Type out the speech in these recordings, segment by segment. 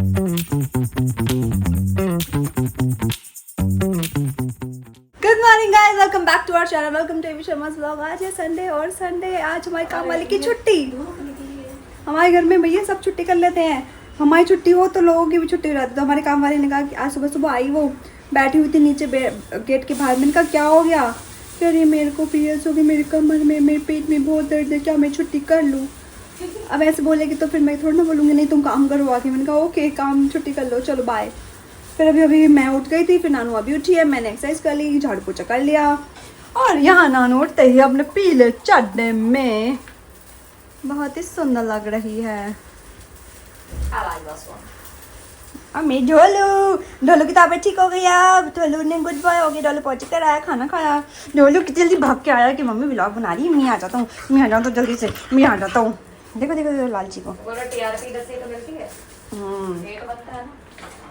Good morning guys, welcome back to our channel, welcome to Avi शर्मा's vlog. आज है Sunday और संडे आज हमारे काम वाले की छुट्टी। हमारे घर में भैया सब छुट्टी कर लेते हैं, हमारी छुट्टी हो तो लोगों की भी छुट्टी हो जाती है। तो हमारे काम वाले ने कहा कि आज सुबह सुबह आई, वो बैठी हुई थी नीचे गेट के बाहर। मैंने कहा क्या हो गया? फिर ये मेरे को पीरियड्स हो गई, मेरी कमर में, मेरे पेट में बहुत दर्द है, क्या मैं छुट्टी कर लूँ? अब ऐसे बोलेगी तो फिर मैं थोड़ा ना बोलूँगी नहीं तुम काम करो आके। मैंने कहा ओके, काम छुट्टी कर लो, चलो बाय। फिर अभी मैं उठ गई थी, फिर नानू अभी उठी है, मैंने एक्सरसाइज कर ली, झाड़ू पोछा कर लिया। और यहाँ नानू उठते ही अपने पीले चड्डे में बहुत ही सुंदर लग रही है। अम्मी ढोलू की तबीयत ठीक हो गई, अब ढोलू ने गुड बॉय हो गया, ढोलू पोछे कराया, खाना खाया। ढोलू कितनी जल्दी भाग के आया कि मम्मी व्लॉग बना रही है, मैं आ जाता हूँ, मैं आ जाता हूँ जल्दी से, मैं आ जाता हूँ। देखो देखो देखो लालची को।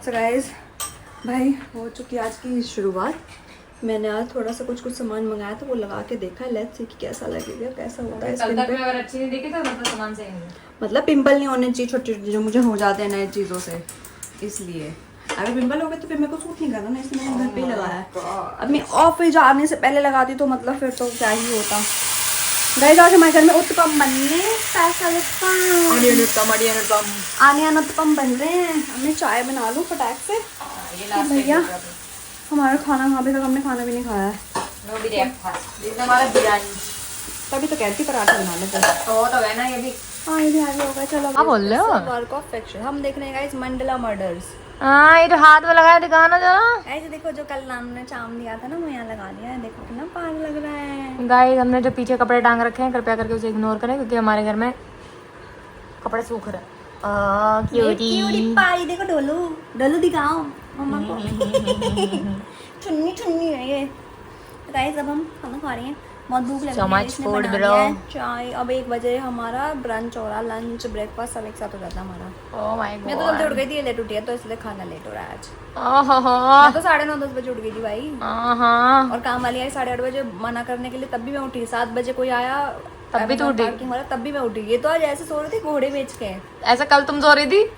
सो गाइस, भाई हो चुकी आज की शुरुआत। मैंने आज थोड़ा सा कुछ सामान मंगाया था, वो लगा के देखा, लेट्स सी कि कैसा लगेगा, कैसा होता है। कल तक अगर अच्छी नहीं दिखी तो मतलब सामान सही नहीं है। मतलब पिंपल नहीं होने चाहिए छोटी छोटी जो मुझे हो जाते हैं नई चीज़ों से, इसलिए। अगर पिंपल हो गए तो फिर मेरे को सूट नहीं करना ना, इसलिए मैंने घर पे ही लगाया है। अब मैं ऑफिस जाने से पहले लगाती तो मतलब फिर तो क्या ही होता। गाइस आज हमारे घर में उत्तपम बन रहे हैं, स्पेशल उत्तपम बन रहे हैं। हमने चाय बना लूँ फटाक से। भैया हमारा खाना अभी तक हमने खाना भी नहीं खाया है। तभी तो कहती पराठा बना लेते तो है ना ये भी। हाँ ये भी आगे होगा। चलो क्या बोल रहे हो? वर्क ऑफ फिक्शन हम देख रहे हैं गाइस, मंडला मर्डर्स। हाँ ये तो हाथ में लगाया दिखाना जरा। ऐसे देखो, जो कल नाम ने चाम दिया था ना, वो यहाँ लगा दिया है। देखो कितना पार लग रहा है। गाइस हमने जो पीछे कपड़े टांग रखे हैं कृपया करके उसे इग्नोर करें, क्योंकि हमारे घर में कपड़े सूख रहे हैं। क्यूटी पाई देखो, ढोलू ढोलू दिखाओ मम्मा को। चुन्नी चुन्नी है ये। गाइस अब हम खाना खा रहे हैं, बहुत भूख लग रही है। इसने बना दिया है चाय। अब 1 बजे हमारा ब्रंच हो रहा, लंच ब्रेकफास्ट सब एक साथ हो जाता है हमारा। ओह माय गॉड, मैं तो जल्दी उठ गई थी, ये लेट उठी है तो इसलिए खाना लेट हो रहा है आज। मैं तो 9:30-10 बजे उठ गई थी भाई। और काम वाली आई 8:30 बजे मना करने के लिए, तब भी मैं उठी। 7 बजे कोई आया तब भी तो उठी, तब भी मैं उठी। ये तो आज ऐसे सो रही थी घोड़े बेच के। ऐसा कल तुम सो रही थी?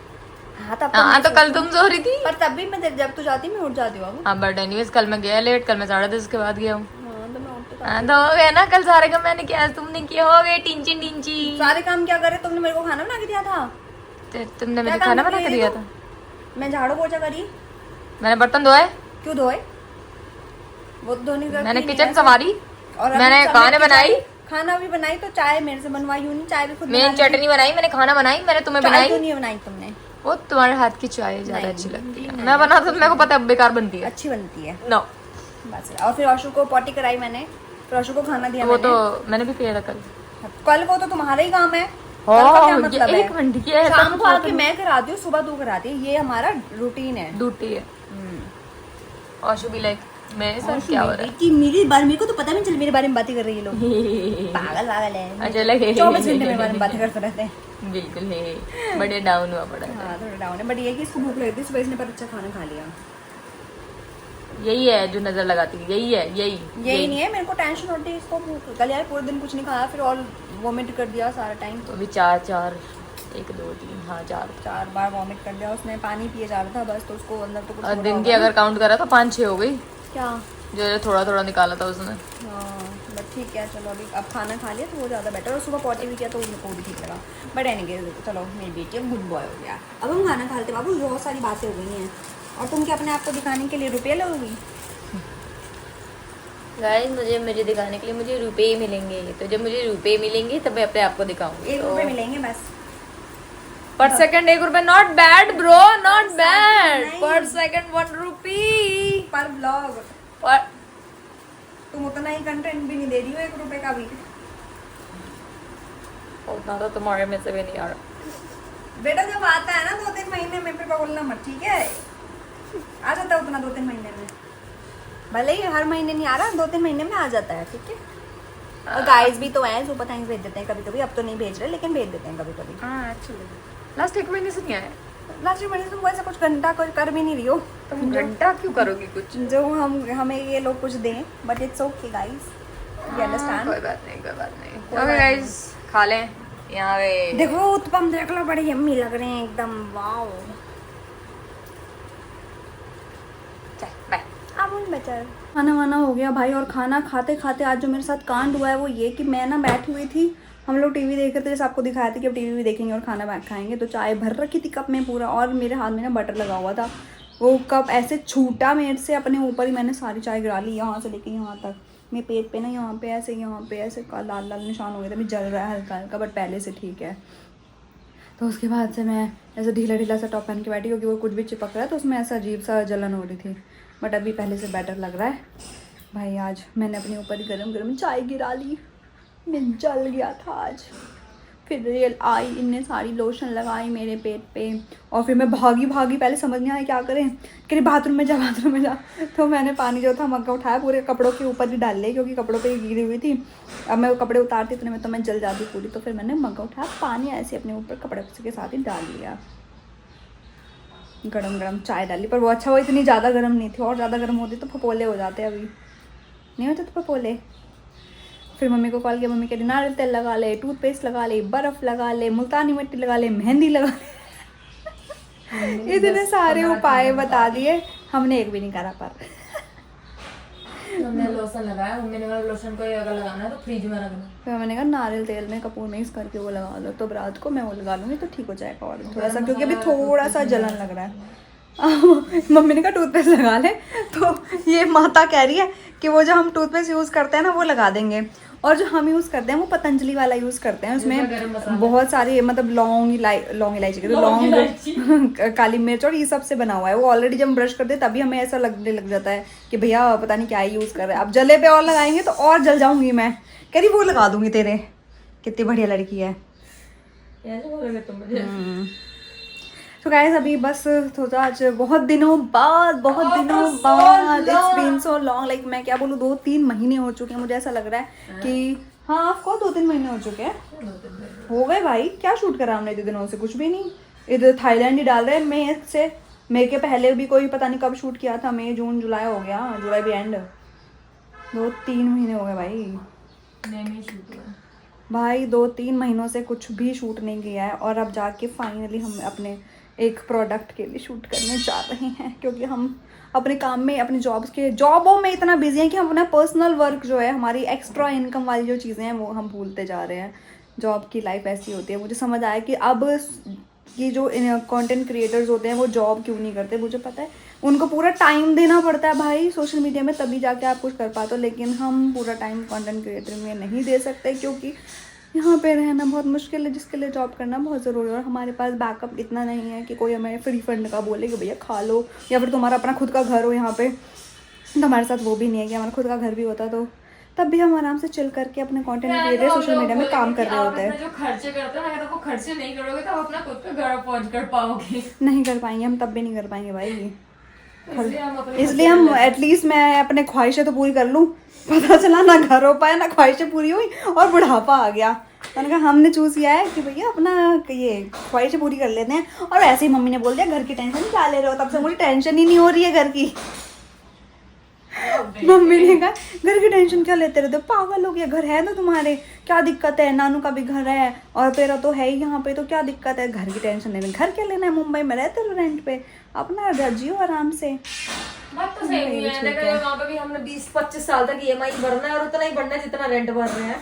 हाँ तब तो कल तुम सो रही थी, पर तब भी मैं जब तू जाती मैं उठ जाती हूँ। हाँ बट एनीवेज कल मैं गया लेट, कल मैं 10:30 के बाद गया हूँ। हाँ तो हो गया ना, कल सारे काम मैंने किया, तुमने किया, हो गए टिंची टिंची। सारे काम क्या करे? तुमने मेरे को खाना बना के दिया था। तुमने मुझे खाना बना के दिया था? मैं झाड़ू पोछा करी, मैंने बर्तन धोए। क्यों धोए? वो तो धोने का। मैंने किचन संवारी, और मैंने खाना बनाई, खाना भी बनाई। तो चाय मेरे से बनवाई नहीं, चाय भी खुद मैंने चटनी बनाई, मैंने खाना बनाई, मैंने तुम्हें बनाई। तो नहीं बनाई तुमने, वो तुम्हारे हाथ की चाय ज्यादा अच्छी लगती है। मैं बनाता तो मेरे को पता है बेकार बनती है, अच्छी बनती है। नो बस। और फिर आशु को पॉटी कराई मैंने, फिर आशु को खाना दिया। वो तो मैंने भी किया था कल। वो तो तुम्हारा ही काम है। मतलब एक मिनट की है, शाम को आके मैं कराती हूँ, सुबह तू कराती है, ये हमारा रूटीन है, ड्यूटी है। और शुभी लाइक मेरे साथ क्या हो रहा है कि मेरे को तो पता नहीं चल मेरे बारे में बातें कर रही है लोग। पागल है। अच्छा लगे 24 घंटे मेरे बारे में बातें करते रहते हैं। बिल्कुल है, बड़े डाउन हुआ पड़ा है। हाँ थोड़ा डाउन है, बट ये कि इसको भूख लगी थी सुबह, इसने पर अच्छा खाना खा लिया। यही है जो नजर लगाती है, यही है, यही नहीं है। मेरे को टेंशन होती है इसको भूख। कल यार पूरे दिन कुछ नहीं खाया, फिर और वॉमिट कर दिया सारा टाइम। तो अभी 4 1 2 3 हाँ 4 बार वॉमिट कर दिया उसने। पानी पिए जा रहा था बस, तो उसको अंदर तो कुछ दिन की अगर काउंट करा तो 5-6 हो गई क्या, जो थोड़ा थोड़ा निकाला था उसने। हाँ बट ठीक है, चलो अभी अब खाना खा लिया तो वो ज़्यादा बेटर। और सुबह पॉटी भी किया तो उनको भी ठीक लगा। बट एनीवेज चलो, मेरी बेटी अब गुड बॉय हो गया। अब हम खाना खाते बाबू, बहुत सारी बातें हो गई हैं। और तुम क्या अपने आप को दिखाने के लिए रुपये लोगी? गाइस मुझे दिखाने के लिए मुझे रुपए ही मिलेंगे, तो जब मुझे रुपए मिलेंगे तब मैं अपने आप को दिखाऊंगी। 1 रुपये मिलेंगे बस पर सेकंड। 1 रुपए not bad bro, not bad. पर सेकंड 1 रुपी पर ब्लॉग। पर तुम उतना ही कंटेंट भी नहीं दे रही हो 1 रुपये का भी। उतना तो तुम्हारे में से भी नहीं आ रहा बेटा। जब आता है ना 2-3 महीने में, फिर बोलना मत, ठीक है? आ जाता है उतना 2-3 महीने में, भले ही हर महीने नहीं आ रहा, 2-3 महीने में आ जाता है, ठीक है? और गाइस भी तो हैं, सुपर थैंक्स भेज देते हैं कभी कभी। अब तो नहीं भेज रहे, लेकिन भेज देते हैं कभी कभी। हाँ एक्चुअली लास्ट 1 महीने से नहीं आया। लास्ट महीने तुम वैसे कुछ घंटा कुछ कर भी नहीं रही हो। तुम घंटा क्यों करोगी कुछ जो हमें ये लोग कुछ दें, but it's okay guys, you understand. कोई बात नहीं। ओके गाइस खा लें यहाँ पे। देखो उत्पम देख लो, बड़े यम्मी लग रहे हैं एकदम, वाओ। Brown butter. खाना वाना हो गया भाई, और खाना खाते खाते आज जो मेरे साथ कांड हुआ है वो ये कि मैं ना बैठी हुई थी, हम लोग टीवी देख रहे थे, जैसे आपको दिखाया था कि अब टीवी भी देखेंगे और खाना बैठ खाएंगे, तो चाय भर रखी थी कप में पूरा, और मेरे हाथ में ना बटर लगा हुआ था, वो कप ऐसे छूटा मेरे से, अपने ऊपर ही मैंने सारी चाय गिरा ली, यहाँ से लेके यहाँ तक, मेरे पेट पे ना यहाँ पे ऐसे लाल लाल निशान हो गए थे, अभी जल रहा है हल्का हल्का, बट पहले से ठीक है। तो उसके बाद से मैं ऐसे ढीला ढीला सा टॉप पहन के बैठी, क्योंकि वो कुछ भी चिपक रहा है तो उसमें ऐसा अजीब सा जलन हो रही थी, बट अभी पहले से बेटर लग रहा है भाई। आज मैंने अपने ऊपर ही गरम गरम चाय गिरा ली, मैं जल गया था आज। फिर रियल आई, इनने सारी लोशन लगाई मेरे पेट पे, और फिर मैं भागी पहले समझ नहीं आया क्या करें, कह रही बाथरूम में जा। तो मैंने पानी जो था मग्गा उठाया, पूरे कपड़ों के ऊपर ही डाल लिया, क्योंकि कपड़ों पे ही गिरी हुई थी, अब मैं वो कपड़े उतारती इतने में तो मैं जल जाती पूरी, तो फिर मैंने मग्गा उठाया, पानी ऐसे अपने ऊपर कपड़े के साथ ही डाल लिया, गरम गरम चाय डाली, पर वो अच्छा, वो इतनी ज़्यादा गर्म नहीं थी, और ज़्यादा गर्म होती तो फपोले हो जाते, अभी नहीं होते तो फपोले। फिर मम्मी को कॉल किया, मम्मी कह रही नारियल तेल लगा ले, टूथपेस्ट लगा ले, बर्फ़ लगा ले, मुल्तानी मिट्टी लगा ले, मेहंदी लगा ले। इतने सारे उपाय बता दिए, हमने एक भी नहीं करा, पर हमने लोशन लगाया, मम्मी ने बोला लोशन को अगर लगाना है तो फ्रिज में रखना। फिर मैंने कहा नारियल तेल में कपूर मिक्स करके वो लगा लो, तो रात को मैं वो लगा लूँगी तो ठीक हो जाएगा, और थोड़ा सा, क्योंकि अभी थोड़ा सा जलन लग रहा है। मम्मी ने कहा टूथपेस्ट लगा ले, तो ये माता कह रही है कि वो जो हम टूथपेस्ट यूज़ करते हैं ना वो लगा देंगे, और जो हम यूज़ करते हैं वो पतंजलि वाला यूज़ करते हैं, उसमें बहुत सारे मतलब लौंग इलायची लौंग काली मिर्च और ये सब से बना हुआ है, वो ऑलरेडी जब हम ब्रश करते हैं तभी हमें ऐसा लगने लग जाता है कि भैया पता नहीं क्या ही यूज़ कर रहे हैं, अब जले पे और लगाएंगे तो और जल जाऊंगी मैं, कह रही वो लगा दूंगी तेरे, कितनी बढ़िया लड़की है। तो गाइस अभी बस सोचा आज बहुत दिनों बाद it's been so long, like मैं क्या बोलूँ, 2-3 महीने हो चुके हैं, मुझे ऐसा लग रहा है कि हाँ आपको 2-3 महीने हो चुके हैं, हो गए भाई। क्या शूट करा हमने इतने दिनों से, कुछ भी नहीं, इधर थाईलैंड ही डाल रहे हैं, मई के पहले भी कोई पता नहीं कब शूट किया था, मई जून जुलाई हो गया, जुलाई भी एंड, 2-3 महीने हो गए भाई 2-3 महीनों से कुछ भी शूट नहीं किया है, और अब जाके फाइनली हम अपने एक प्रोडक्ट के लिए शूट करने जा रहे हैं, क्योंकि हम अपने काम में, अपने जॉबों में इतना बिजी हैं कि हम अपना पर्सनल वर्क जो है, हमारी एक्स्ट्रा इनकम वाली जो चीज़ें हैं वो हम भूलते जा रहे हैं। जॉब की लाइफ ऐसी होती है। मुझे समझ आया कि अब ये जो कंटेंट क्रिएटर्स होते हैं वो जॉब क्यों नहीं करते, मुझे पता है उनको पूरा टाइम देना पड़ता है भाई सोशल मीडिया में, तभी जाके आप कुछ कर पाते हो, लेकिन हम पूरा टाइम कंटेंट क्रिएटर में नहीं दे सकते, क्योंकि यहाँ पे रहना बहुत मुश्किल है, जिसके लिए जॉब करना बहुत ज़रूरी है, और हमारे पास बैकअप इतना नहीं है कि कोई हमें फ्री फंड का बोले कि भैया खा लो, या फिर तुम्हारा अपना खुद का घर हो यहाँ पे, तो हमारे साथ वो भी नहीं है कि हमारा खुद का घर भी होता तो तब भी हम आराम से चिल करके अपने कंटेंट क्रिएटर सोशल मीडिया में काम कर रहे होते हैं। जो खर्चे करते हो अगर आपको खर्चे नहीं करोगे तो आप अपना खुद का घर अफोर्ड कर पाओगे, नहीं कर पाएंगे हम, तब भी नहीं कर पाएंगे भाई। इसलिए हम एटलीस्ट मैं अपने ख्वाहिशें तो पूरी कर लूँ, पता चला ना घर हो पाया ना ख्वाहिशें पूरी हुई और बुढ़ापा आ गया। मैंने कहा हमने चूज़ किया है कि भैया अपना ये ख्वाहिशें पूरी कर लेते हैं, और ऐसे ही मम्मी ने बोल दिया घर की टेंशन क्या ले रहे हो, तब से मुझे टेंशन ही नहीं हो रही है घर की। मम्मी ने कहा घर की टेंशन क्या लेते रहते हो, पागल हो गया, घर है ना तुम्हारे, क्या दिक्कत है, नानू का भी घर है और तेरा तो है ही यहाँ पे, तो क्या दिक्कत है, घर की टेंशन लेने, घर क्या लेना है, मुंबई में रहते हो रेंट पे, अपना जियो आराम से। बात तो सही है, देखा जाए वहाँ पे भी हमने 20-25 साल तक EMI भरना है, और उतना ही भरना है जितना रेंट भर रहे हैं।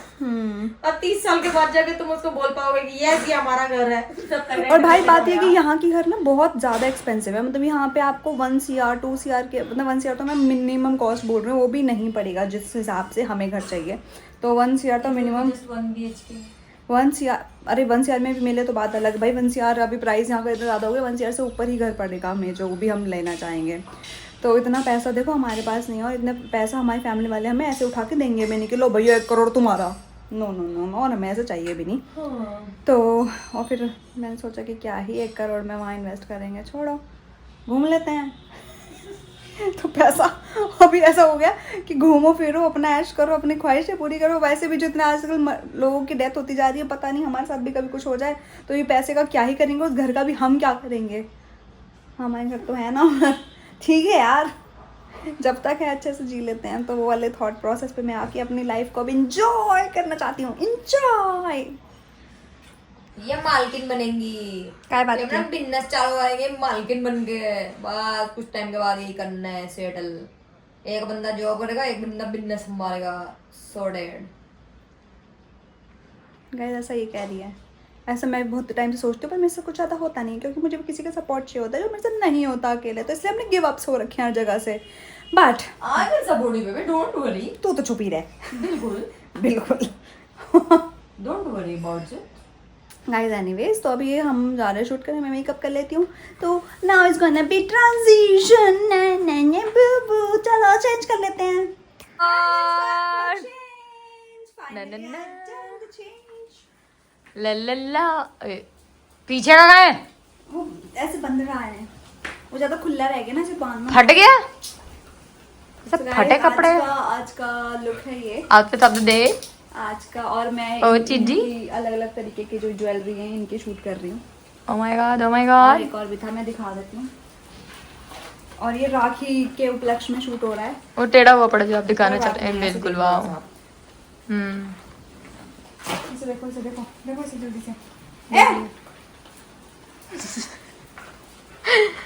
और 30 साल के बाद जाके तुम उसको बोल पाओगे कि ये हमारा घर है। और भाई बात ये कि यहाँ की घर ना बहुत ज़्यादा एक्सपेंसिव है, मतलब यहाँ पे आपको 1 CR 2 CR के, मतलब 1 CR तो मैं मिनिमम कॉस्ट बोल रही हूँ, वो भी नहीं पड़ेगा जिस हिसाब से हमें घर चाहिए, तो 1 CR तो मिनिमम 1 CR, अरे 1 CR में भी मिले तो बात अलग भाई, 1 CR अभी प्राइस यहाँ का इतना ज़्यादा हो गया, 1 CR से ऊपर ही घर पड़ेगा हमें जो भी हम लेना चाहेंगे, तो इतना पैसा देखो हमारे पास नहीं है, और इतना पैसा हमारी फैमिली वाले हमें ऐसे उठा के देंगे भी नहीं कि लो भैया 1 करोड़ तुम्हारा, नो नो नो नो, और हमें ऐसा चाहिए भी नहीं। तो और फिर मैंने सोचा कि क्या ही 1 करोड़ में वहाँ इन्वेस्ट करेंगे, छोड़ो घूम लेते हैं। तो पैसा अभी ऐसा हो गया कि घूमो फिरो, अपना ऐश करो, अपनी ख्वाहिशें पूरी करो। वैसे भी जो इतना आजकल लोगों की डेथ होती जा रही है, पता नहीं हमारे साथ भी कभी कुछ हो जाए तो ये पैसे का क्या ही करेंगे, उस घर का भी हम क्या करेंगे, हमारे घर तो है ना। ठीक है यार, जब तक है अच्छे से जी लेते हैं, तो वो वाले थॉट प्रोसेस पे मैं आके अपनी लाइफ को अब इंजॉय करना चाहती हूँ, इंजॉय। ये मालकिन बनेंगी, क्या बात अपना बिजनेस चालू करेंगे, मालकिन बन गए, बस कुछ टाइम के बाद यही करना है सेटल। एक बंदा जॉब करेगा, एक बंदा बिजनेस संभालेगा। सो डेड। गाइस ऐसा ये कह रही है, ऐसा मैं बहुत टाइम से सोचती हूँ पर मेरे से कुछ ज़्यादा होता नहीं, क्योंकि मुझे किसी का सपोर्ट चाहिए होता है जो मेरे से नहीं होता अकेले, तो इसलिए हमने गिव अप्स हो रखे हैं हर जगह से। But I will support you baby, don't worry. तू तो चुप ही रह। बिल्कुल बिल्कुल। Don't worry about it. Guys anyways, तो अभी हम जा रहे हैं शूट करने, मैं मेकअप कर लेती हूँ। तो now is gonna be transition, बू चलो चेंज कर लेते हैं। पीछे का है, वो ऐसे बंद रहा है, वो ज्यादा खुला रह गया ना, सिर्फ बांधना। फट गया सब So फटे guys, कपड़े। आज का लुक है ये, आउटफिट ऑफ द डे। आज का। और मैं ओ चिज्जी, अलग अलग तरीके के जो ज्वेलरी हैं इनके शूट कर रही हूँ। Oh my God, oh my और गॉड। एक और भी था, मैं दिखा देती हूँ। और ये राखी के उपलक्ष्य में शूट हो रहा है। वो टेढ़ा हुआ पड़ा जो आप दिखाना और चाहते हैं। आपने ऐसे बिल्कुल, देखो वाह। आप। इसे देखो, इसे देखो, देखो इसे जल्दी से।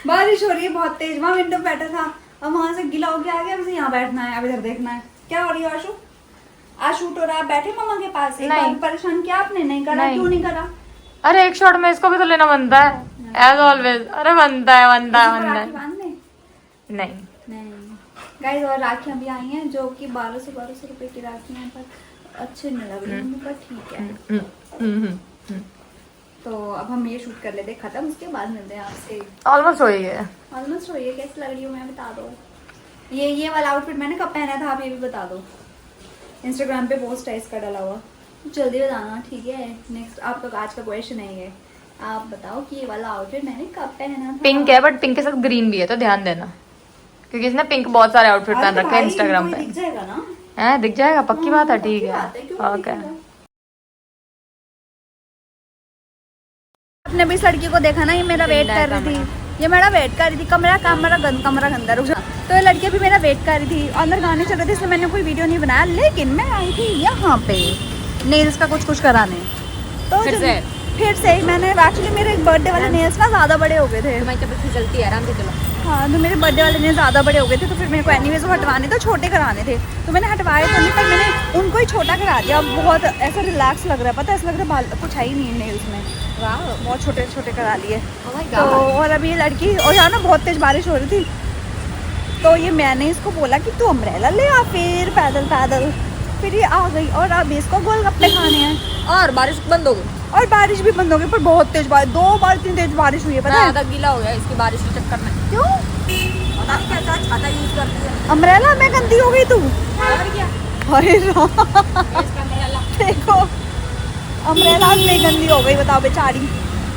बारिश हो रही है बहुत तेज, वहाँ विंडो पे बैठा था और वहां से गीला हो गया आ गया, मुझे यहाँ बैठना है, अब इधर देखना है। क्या हो रही है आशु? आज शूट हो रहा है, बैठे मम्मा के पास। एक बार परेशान किया आपने? नहीं करा? क्यों नहीं करा? अरे एक शॉट में इसको भी तो लेना बनता है एज ऑलवेज। अरे बनता है, बनता है, बनता है। बांधने नहीं नहीं गाइस, और राखियां भी आई हैं जो कि 1200 रुपए की राखी हैं, पर अच्छे नहीं लग रही हैं, पर ठीक है। तो अब हम ये शूट कर लेते हैं खत्म, उसके बाद मिलते हैं आपसे। ऑलमोस्ट हो ही है। ऑलमोस्ट हो, ये कैसी लग रही हूँ मैं बता दो। ये वाला आउटफिट मैंने कब पहना था आप ये भी बता दो। इंस्टाग्राम पे पोस्ट है इसका डला हुआ, जल्दी बताना ठीक है। नेक्स्ट आपका आज का क्वेश्चन है ये, आप बताओ कि ये वाला आउटफिट मैंने कब पहना था। पिंक है, बट पिंक के साथ ग्रीन भी है, तो ध्यान देना, क्योंकि इसने पिंक बहुत सारे आउटफिट पहन रखे हैं इंस्टाग्राम पे। दिख जाएगा ना? है, दिख जाएगा, पक्की बात है। ठीक है, ओके। आपने भी इस लड़की को देखा ना, ये मेरा वेट कर रही थी, ये मेरा वेट कर रही थी। कमरा गंदा रुक जा। तो ये लड़की भी मेरा वेट कर रही थी, अंदर गाने चल रहे थे, इसलिए मैंने कोई वीडियो नहीं बनाया। लेकिन मैं आई थी यहाँ पे नेल्स का कुछ कराने, तो फिर से मैंने एक्चुअली मेरे बर्थडे वाले नेल्स ना ज़्यादा बड़े हो गए थे। चलती है, आराम से चलो। हाँ, तो मेरे बर्थडे वाले नेल्स ज़्यादा बड़े हो गए थे, तो फिर मेरे को एनीवेज वो हटवाने थे, छोटे कराने थे। तो मैंने हटवाए तो नहीं, पर मैंने उनको ही छोटा करा दिया। बहुत ऐसा रिलैक्स लग रहा है, पता है, ऐसा लग रहा है बाल कुछ है ही नहीं नेल्स में। वाह, बहुत छोटे छोटे करा लिए। तो और अभी ये लड़की, और यहाँ ना बहुत तेज बारिश हो रही थी, तो ये मैंने इसको बोला कि तू अम्ब्रेला ले आ, फिर पैदल फिर ये आ गई। और अब इसको गोलगप्पे खाने हैं, और बारिश बंद हो गई, और बारिश भी बंद हो गई, पर बहुत तेज बारिश, 2 बार 3 तेज बारिश हुई है, पता है। गीला हो गया इसकी बारिश के चक्कर में। क्यों? पता नहीं कैसा छाता यूज करती है। अम्ब्रेला में गंदी हो गई तू? और क्या, अरे देखो, अम्ब्रेला में गंदी हो गई, बताओ बेचारी।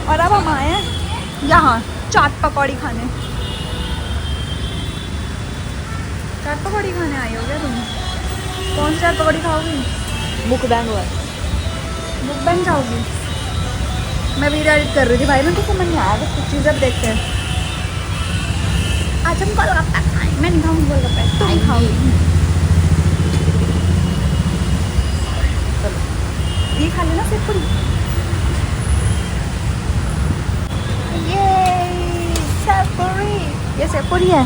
और अब हम आए हैं यहाँ चाट पकौड़ी खाने। चाट पकौड़ी खाने आई हो क्या तुम? कौन सी चाट पकौड़ी खाओगी? मुकबैंग हुआ। मुकबैंग खाओगी? मैं वीडियो एडिट कर रही थी भाई, मेरे को समझ नहीं आया, बस कुछ चीज़ अब देखते हैं। आज हम गोलगप्पा खाएं। मैं नहीं खाऊंगी गोलगप्पे, तुम खाओगी। ये खा लेना सिर्फ पूरी। ये सेवपुरी है।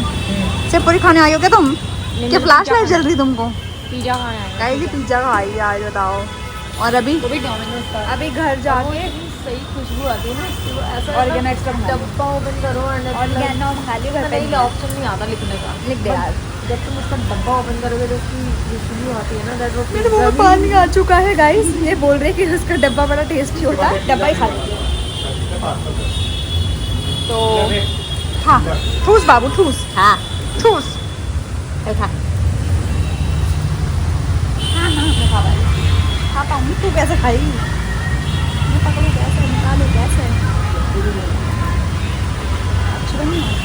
सेवपुरी खाने आई हो क्या तुम? क्या फ्लैश लाइट जल रही तुमको? पिज्जा खाने आए गाइस, पिज्जा खाई आज, बताओ। और अभी वो भी डोमिनोज का। अभी घर जाके सही खुशबू आती है ना इसकी, वो ऐसा ऑर्गेनो एक्स्ट्रा मंगा लो। डब्बा ओपन करो और ऑर्गेनो मंगा लियो घर पे। नहीं, ऑप्शन नहीं आता लिखने का। लिख दे यार। जब तुम उसका डब्बा ओपन करोगे तो उसकी खुशबू आती है ना, दैट वो मेरे मुंह में पानी आ चुका है गाइस। ये बोल रहे कि उसका डब्बा बड़ा टेस्टी होता है, डब्बा ही खा लेंगे। तो हाँ, ठूस बाबू ठूस। हाँ ठूस। खा खा पाऊंगी, तू कैसे खाई? मैं पकड़ू कैसे, निकालू कैसे? अच्छी बनी है।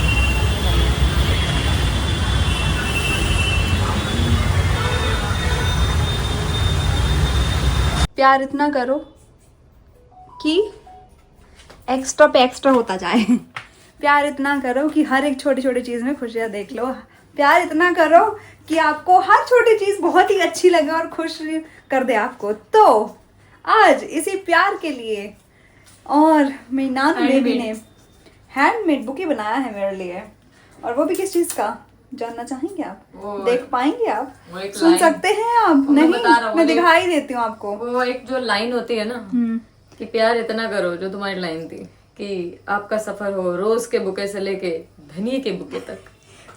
प्यार इतना करो कि एक्स्ट्रा पे एक्स्ट्रा होता जाए। प्यार इतना करो कि हर एक छोटी छोटी चीज़ में खुशियाँ देख लो। प्यार इतना करो कि आपको हर छोटी चीज़ बहुत ही अच्छी लगे और खुश कर दे आपको। तो आज इसी प्यार के लिए और मेरी नानू बेबी ने हैंडमेड बुके बनाया है मेरे लिए, और वो भी किस चीज़ का? जानना चाहेंगे आप? वो- देख पाएंगे आप? वो एक सुन line- सकते हैं आप? वो मैं नहीं, बता रहा हूँ, मैं वो- दिखाई देती हूँ आपको। वो एक जो लाइन होती है ना कि प्यार इतना करो, जो तुम्हारी लाइन थी कि आपका सफर हो रोज के बुके से लेके धनिये के बुके तक।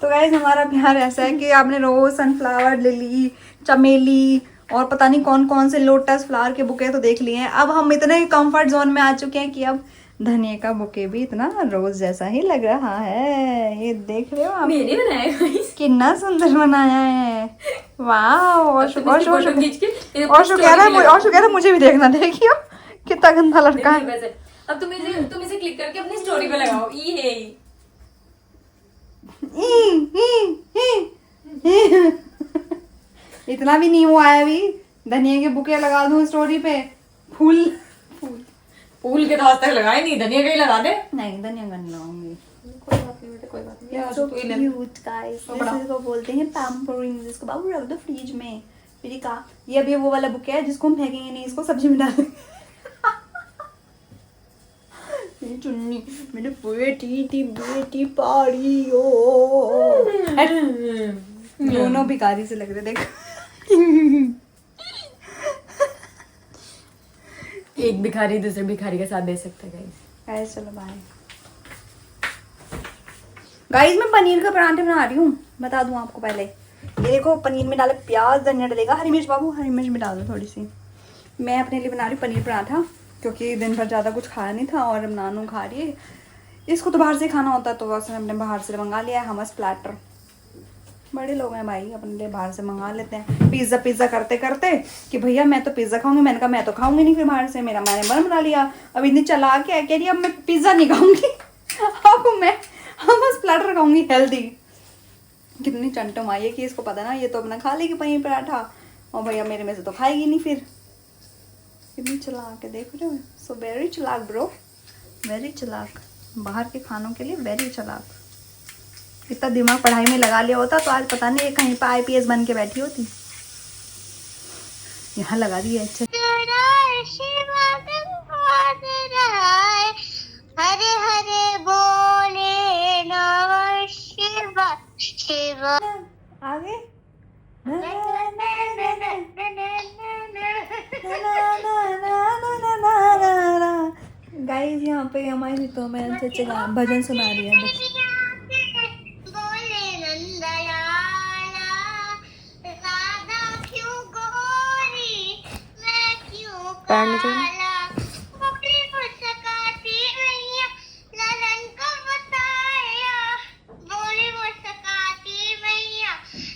तो गाइस हमारा प्यार ऐसा है कि आपने रोज, सनफ्लावर, लिली, चमेली और पता नहीं कौन कौन से लोटस फ्लावर के बुके तो देख लिए हैं। अब हम इतने कंफर्ट जोन में आ चुके हैं कि अब धनिया का बुके भी इतना रोज जैसा ही लग रहा है। ये देख रहे हो आप? मेरे बनाया गाइस। कितना सुंदर बनाया है। वाह। और तुम इसकी फोटो खींच के ये शु कह रहा है, और शु कह रहा है मुझे भी देखना, देखियो कितना गंदा लड़का है। वैसे अब तुम इसे क्लिक करके अपनी स्टोरी पे लगाओ। ये इतना भी नहीं हुआ है अभी। धनिया के बुके लगा दूं स्टोरी पे। फूल फूल फूल के तो आज तक लगाए नहीं, धनिया का ही लगा दे। नहीं, धनिया का नहीं लगाऊंगी। कोई बात नहीं बेटा, कोई बात नहीं। So cute guys. इसको बोलते हैं पैम्परिंग, जिसको बाबू रख दो फ्रिज में। फिर ये कहा, ये अभी वो वाला बुके है जिसको हम फेंकेंगे नहीं, इसको सब्जी में डालेंगे। ये चुन्नी मेरे बेटी पारी हो। दोनों भिखारी से लग रहे, देख। एक भिखारी दूसरे भिखारी का साथ दे सकते हैं गाइस। चलो बाय गाइस। मैं पनीर का पराठे बना रही हूँ, बता दूं आपको पहले। ये देखो, पनीर में डाले प्याज, धनिया डलेगा, हरी मिर्च, बाबू हरी मिर्च भी डाल दो थोड़ी सी। मैं अपने लिए बना रही हूँ पनीर पराठा, क्योंकि दिन भर ज़्यादा कुछ खाया नहीं था और अब नानू खा रही है। इसको तो बाहर से खाना होता है, तो बस हमने बाहर से मंगा लिया है हमस प्लेटर। बड़े लोग हैं भाई, अपने लिए बाहर से मंगा लेते हैं। पिज़्ज़ा करते करते कि भैया मैं तो पिज़्ज़ा खाऊंगी, मैंने कहा मैं तो खाऊंगी नहीं फिर बाहर से, मैंने मन बना लिया। अब इतनी चला के कह रही अब मैं पिज़्ज़ा नहीं खाऊंगी, अब मैं हमस प्लेटर खाऊंगी हेल्दी। कितनी चंटम आई है कि इसको पता ना ये तो अपना खा लेगी पनीर पराठा, और भैया मेरे में से तो खाएगी नहीं फिर। कितनी चलाक है, देख रहे हो? सो वेरी चलाक ब्रो, वेरी चलाक। बाहर के खानों के लिए वेरी चलाक। इतना दिमाग पढ़ाई में लगा लिया होता तो आज पता नहीं कहीं पर IPS बन के बैठी होती। यहाँ लगा दी है। अच्छा हरे हरे बोले नमः शिवाय शिवाय। आगे गाइस, यहाँ पे हमारी तो मैं अच्छे भजन सुना रही है। बोले नंदलाला राधा क्यों गोरी मैं क्यों काला। बोली मुस्काती मैया ललन को बताया। बोली मुस्काती मैया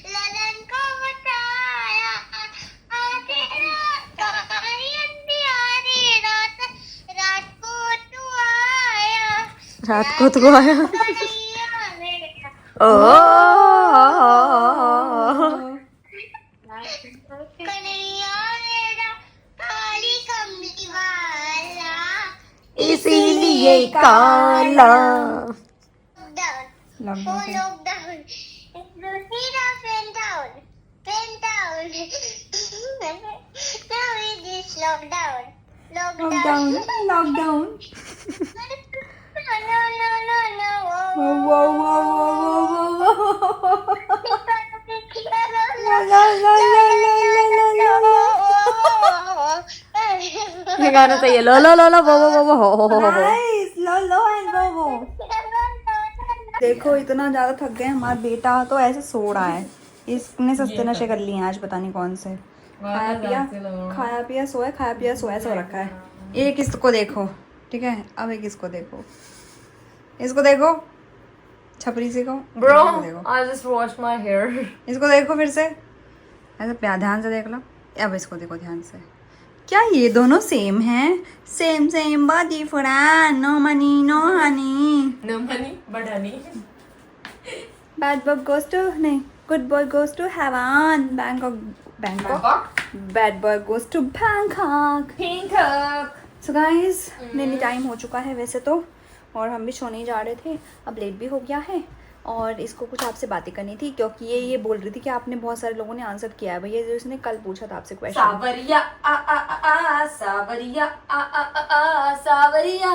ललन को बताया। आधी अंधियारी रात रात को तू आया। रात को तो आया। कन्हैया मेरा कन्हैया मेरा काली कमली वाला। इसीलिए काला। Lockdown oh lockdown Rosina went down now it is lockdown lockdown lockdown. no वो ये गाना चाहिए। लो लो लो लो वो हो। नाइस, लो एंड वो। देखो इतना ज्यादा थक गए, हमारा बेटा तो ऐसे सो रहा है। इसने सस्ते नशे कर लिए हैं आज, पता नहीं कौन से। खाया पिया सोया सो रखा है। एक इसको देखो, ठीक है? अब एक इसको देखो, इसको देखो, छपरी से को Bro, देखो, I just washed my hair. इसको देखो फिर से, ऐसे ध्यान से देख लो। अब इसको देखो ध्यान से। क्या ये दोनों सेम हैं? Same but different. No money no honey. No money, but honey. Bad boy goes to नहीं, good boy goes to heaven. Bangkok bad boy goes to Bangkok. So guys, नेली टाइम हो चुका है वैसे तो, और हम भी सोने ही जा रहे थे। अब लेट भी हो गया है, और इसको कुछ आपसे बातें करनी थी, क्योंकि ये बोल रही थी कि आपने बहुत सारे लोगों ने आंसर किया है। भैया जो इसने कल पूछा था आपसे क्वेश्चन। सावरिया आ आ आ सावरिया आ आ आ सावरिया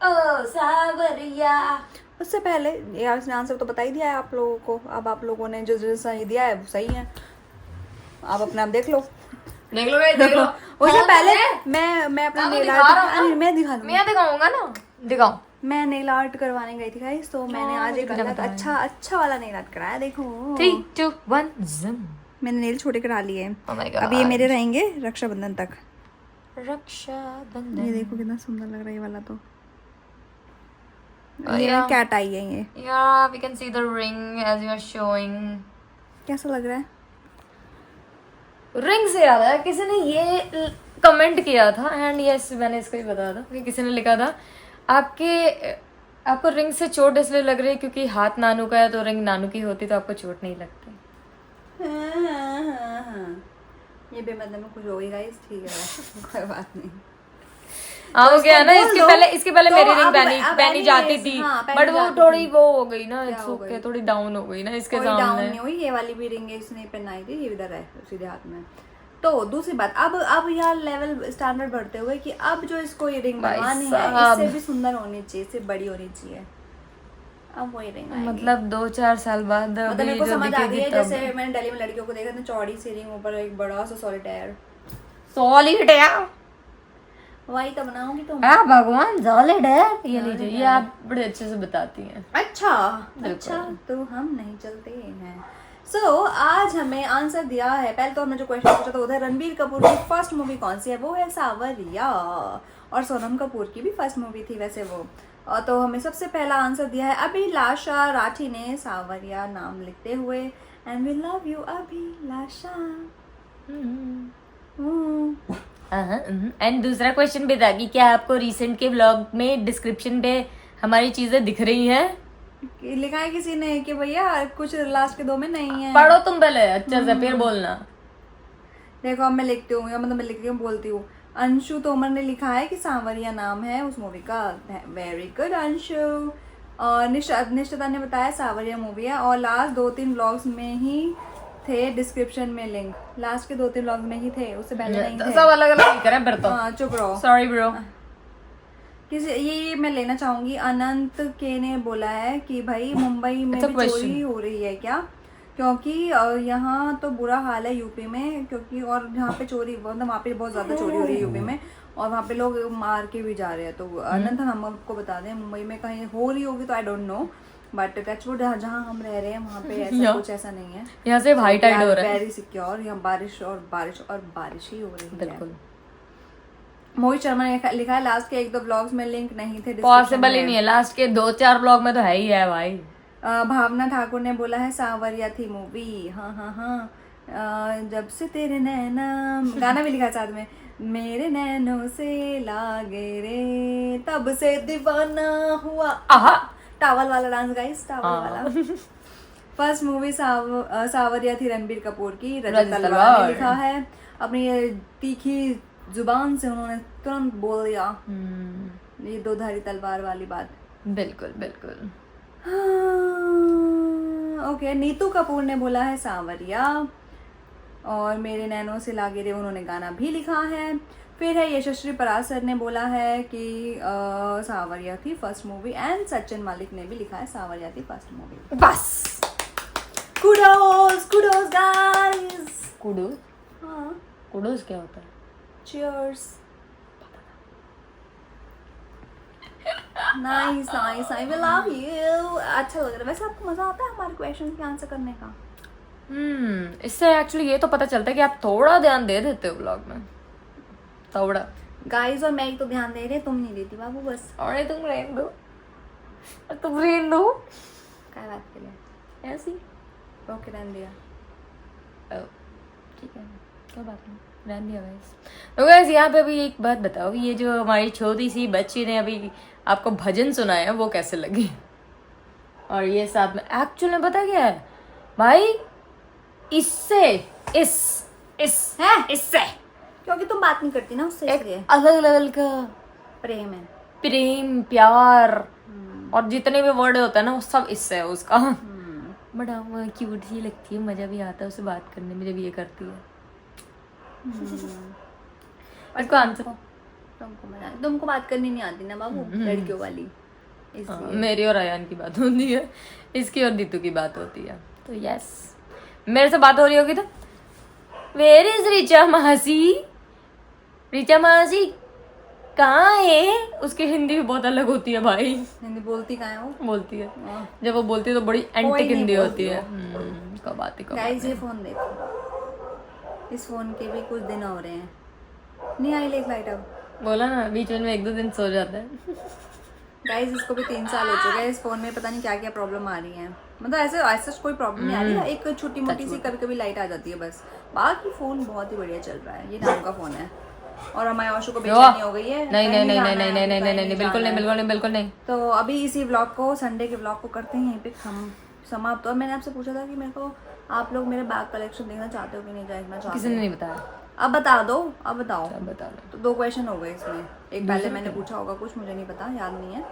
ओ सावरिया। उससे पहले यार इसने आंसर तो बता ही दिया है आप लोगों को। अब आप लोगों ने जो जो सही दिया है वो सही है, आप अपने आप देख लो। देख लो guys, देख लो। उससे हाँ, पहले मैं मैं अपना तो नेल दिखा रहा हूँ आर्ट ना। मैं दिखा दूंगी। मैं दिखाऊंगा ना, दिखाओ। मैं नेल आर्ट करवाने गई थी गाइस, तो मैंने आज एक अलग अच्छा वाला नेल आर्ट कराया। देखो 3, 2, 1 zoom। मैंने नेल छोटे करा लिए। Oh my God। अब ये मेरे रहेंगे रक्षाबंधन तक। रक्षाबंधन। ये देखो कितना सुंदर लग रहा है ये वाला। तो Oh, ये yeah। कैट आई है ये। Yeah, we can see the ring as you are showing। कैसा लग रहा है? रिंग से याद है, किसी ने ये कमेंट किया था एंड यस मैंने इसको ही बताया था कि किसी ने लिखा था आपको रिंग से चोट इसलिए लग रही है क्योंकि हाथ नानू का है, तो रिंग नानू की होती तो आपको चोट नहीं लगती। ये बेमतलब में कुछ हो गई गाइस, ठीक है कोई बात नहीं। हाँ वो क्या है ना, बोल इसके दो। पहले तो मेरी रिंग अब पहनी जाती थी, हाँ, पहनी बट वो जाती थोड़ी थी। वो हो गई ना, क्या हो गई? थोड़ी डाउन हो गई ना इसके कोई डाउन सामने। नहीं हुई, ये वाली भी रिंग है इसने पहनाई थी, ये इधर है सीधे हाथ में। तो दूसरी बात, अब यार लेवल स्टैंडर्ड बढ़ते हुए कि अब जो इसको ये रिंग भाई बनवानी है साहब। इससे भी सुंदर होनी चाहिए, इससे बड़ी होनी चाहिए। अब वही रिंग आएगी। मतलब 2-4 साल बाद मतलब अभी मेरे को जो समझ आ गई दिखेगी है, तब। जैसे मैंने दिल्ली में लड़कियों को देखा था, चौड़ी सी रिंग, ऊपर एक बड़ा सा सॉलिटेयर। सॉलिड है, वही तो बनाऊंगी तो। हाँ भगवान सॉलिड है। ये लीजिए, ये आप बड़े अच्छे से बताती हैं। अच्छा तो हम नहीं चलते हैं। सो आज हमें आंसर दिया है। पहले तो हमने जो क्वेश्चन पूछा था वो था रणबीर कपूर की फर्स्ट मूवी कौन सी है, वो है सावरिया। और सोनम कपूर की भी फर्स्ट मूवी थी वैसे वो। और तो हमें सबसे पहला आंसर दिया है अभिलाषा राठी ने, सावरिया नाम लिखते हुए। And we love you Abhilasha. And दूसरा क्वेश्चन भी था कि क्या आपको रिसेंट के व्लॉग में डिस्क्रिप्शन पे हमारी चीजें दिख रही हैं? लिखा है किसी ने कि भैया कुछ लास्ट के 2 में नहीं है। पढ़ो तुम पहले अच्छे से, फिर बोलना। देखो अब मैं लिखती हूँ, या मतलब मैं लिखती हूँ बोलती हूँ। अंशु तोमर ने लिखा है कि सांवरिया नाम है उस मूवी का। Very good Anshu. और निश्चिता ने बताया सांवरिया मूवी है। और लास्ट 2-3 व्लॉग्स में ही थे डिस्क्रिप्शन में लिंक, लास्ट के 2-3 व्लॉग में ही थे, उससे पहले नहीं थे। सब अलग अलग लिख रहे हैं फिर तो। हाँ चुप रहो। Sorry bro. किसी ये मैं लेना चाहूंगी, अनंत के ने बोला है कि भाई मुंबई में It's a भी question। चोरी हो रही है क्या, क्योंकि यहाँ तो बुरा हाल है यूपी में, क्योंकि और यहाँ पे चोरी मतलब वहाँ पे बहुत ज्यादा चोरी हो रही है यूपी में, और वहाँ पे लोग मार के भी जा रहे हैं। तो अनंत हम आपको बता दें मुंबई में कहीं हो रही होगी तो I don't know, but touchwood जहाँ हम रह रहे हैं वहाँ पे ऐसा कुछ ऐसा नहीं है। यहाँ से हाई टाइड हो रहा है। वेरी सिक्योर, यहाँ बारिश ही हो रही है। बिल्कुल मोहित शर्मा ने लिखा है लास्ट के 1-2 व्लॉग्स में लिंक नहीं थे। पॉसिबल ही नहीं है, लास्ट के 2-4 व्लॉग में तो है ही है भाई। भावना ठाकुर ने बोला है सांवरिया थी मूवी। हाँ। जब से तेरे नैना, गाना भी लिखा साथ में, मेरे नैनों से लागे रे तब से दीवाना हुआ। आहा टावल वाला डांस गाइस, टावल वाला। फर्स्ट मूवी सांवरिया थी रणबीर कपूर की। रजत तलवार ने लिखा है, अपनी ये तीखी जुबान से उन्होंने तुरंत बोल दिया ये 2-धारी तलवार वाली बात। बिल्कुल बिल्कुल। ओके नीतू कपूर ने बोला है सांवरिया। और मेरे नैनों से लागे रे उन्होंने गाना भी लिखा है। फिर है यशस्वी परासर ने बोला है कि सांवरिया थी फर्स्ट मूवी। एंड सचिन मालिक ने भी लिखा है सांवरिया थी फर्स्ट मूवी। बस कुडोस गाइस। कुडोस? हाँ कुडोस क्या होता है? Cheers. Nice. We love you. अच्छा लग रहा है। वैसे आपको मजा आता है हमारे क्वेश्चन के आंसर करने का? इससे एक्चुअली ये तो पता चलता है कि आप थोड़ा ध्यान दे देते हो ब्लॉग में, थोड़ा। गाइस और मैं ही तो ध्यान दे रहे, तुम नहीं देती बाबू बस। और तुम रहने दो, तुम रहने दो। क्या बात के लिए? ऐसी ओके रहने दिया। ठीक है, कोई बात नहीं, रहने दिया गाइस। तो गाइस यहाँ पे अभी एक बात बताओ, ये जो हमारी छोटी सी बच्ची ने अभी आपको भजन सुनाया वो कैसे लगी? और ये साथ में एक्चुअल में पता क्या है भाई, इससे क्योंकि तुम बात नहीं करती ना उससे, इसलिए एक अलग लेवल का प्रेम है। प्रेम प्यार और जितने भी वर्ड होता है ना वो सब इससे है उसका। बड़ा क्यूट सी लगती है, मजा भी आता है उससे बात करने में जब ये करती है। इसको आंसर तुमको बात करनी नहीं आती ना बाबू, लड़कियों वाली। इसलिए मेरी और अयान की बात होती है, इसकी और दीतू की बात होती है। तो यस, मेरे से बात हो रही होगी तो वेयर इज रिचा मासी, रिचा मासी कहाँ है? उसकी हिंदी भी बहुत अलग होती है भाई, हिंदी बोलती कहाँ है वो? बोलती है हाँ। जब वो बोलती है तो बड़ी कोई एंटिक नहीं हिंदी बोलती होती है। वो। कब आती कब गाइस आती। ये फोन देखो, इस फोन के भी कुछ दिन हो रहे हैं। नहीं आई लेक लाइट अब। बोला ना बीच में एक दो दिन सो जाता है। गाइस इसको भी 3 साल हो चुके हैं, इस फोन में पता नहीं क्या क्या प्रॉब्लम आ रही है। मतलब ऐसे ऐसा कोई प्रॉब्लम नहीं आ रही है, एक छोटी मोटी सी कभी कभी लाइट आ जाती है बस। बाकी फोन बहुत ही बढ़िया चल रहा है। ये नाम का फोन है और हमारे आशु को बेचैनी हो गई है। नहीं नहीं कहीं नहीं जाना नहीं है, नहीं नहीं कहीं नहीं नहीं बिल्कुल जाना नहीं है। बिल्कुल नहीं बिल्कुल नहीं। तो अभी इसी व्लॉग को, संडे के व्लॉग को करते हैं यहीं पे हम समाप्त। और मैंने आपसे पूछा था कि मेरे को आप लोग मेरे बैग कलेक्शन देखना चाहते हो कि नहीं देखना चाहते किसी ने नहीं बताया। अब बता दो, अब बताओ। अब बता दो। तो 2 क्वेश्चन हो गए इसमें। एक पहले मैंने पूछा होगा कुछ, मुझे नहीं पता, याद नहीं है।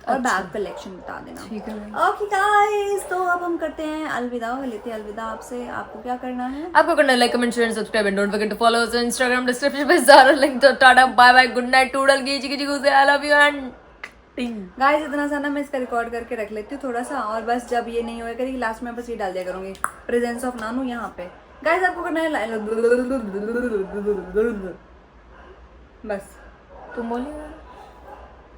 और बैग कलेक्शन बता देना। ठीक है। ओके गाइस, तो अब हम करते हैं अलविदा, लेते हैं अलविदा आपसे। आपको क्या करना है? आपको करना है like comment share subscribe and don't forget to follow us on Instagram, description में सारा लिंक। तो tata bye bye, good night, toodle कीची कीची गुसे, आई लव यू एंड टिंग। गाइस इतना सा ना मैं इसका रिकॉर्ड करके रख लेती हूँ थोड़ा सा, और बस जब ये नहीं होएगा करेगी लास्ट में बस ये डाल दिया करूंगी, प्रेजेंस ऑफ नानू यहाँ पे। गाइस आपको करना है बस तुम बोलिए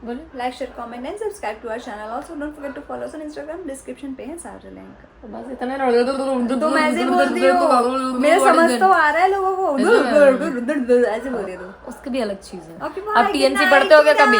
बोले। Like share comment and subscribe to our channel. Also don't forget to follow us on Instagram, description पे है सारे लिंक। तो बस इतना तुम ऐसे बोलती हो, मेरे समझ तो आ रहा है लोगों को। ऐसे बोल रही है तुम। उसकी भी अलग चीज है। ओके आप टीएनसी पढ़ते हो क्या कभी?